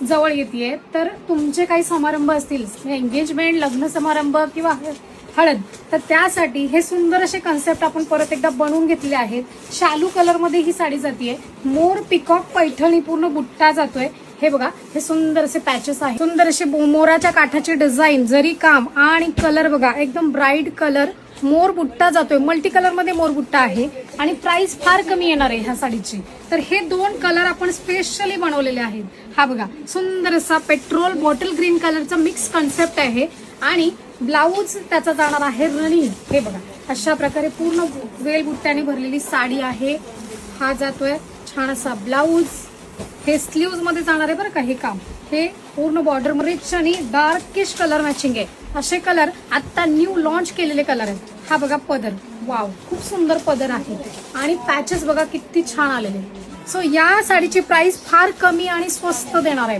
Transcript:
जवळ येते, तर तुमचे काही समारंभ असतील, एंगेजमेंट, लग्न समारंभ किंवा हळद, तर त्यासाठी हे सुंदर असे कन्सेप्ट आपण परत एकदा बनवून घेतले आहेत. शालू कलर मध्ये ही साडी जातीये. मोर पिकॉक पैठणी पूर्ण बुट्टा जातोय. हे बघा, हे सुंदर असे पॅचेस आहेत, सुंदर असे मोराच्या काठाची डिझाईन, जरी काम आणि कलर बघा एकदम ब्राईट कलर. मोर बुट्टा जातोय, मल्टी कलर मध्ये मोर बुट्टा आहे आणि प्राइस फार कमी येणार आहे ह्या साडीची. तर हे 2 कलर आपण स्पेशली बनवलेले आहेत. हा बघा, सुंदर असा पेट्रोल बॉटल ग्रीन कलरचा मिक्स कन्सेप्ट आहे आणि ब्लाऊज त्याचा जाणार आहे रनिंग. हे बघा, अशा प्रकारे पूर्ण वेल बुट्ट्याने भरलेली साडी आहे. हा जातोय छान असा ब्लाऊज. हे स्लीव्ज मध्ये जाणार आहे बरं का हे काम. हे पूर्ण बॉर्डर रिच आणि डार्किश कलर मॅचिंग आहे. असे कलर आता न्यू लॉन्च केलेले कलर आहेत. हा बघा पदर, वाव, खूप सुंदर पदर आहे आणि पॅचेस बघा किती छान आलेले. सो या साडीची प्राइस फार कमी आणि स्वस्त देणार आहे.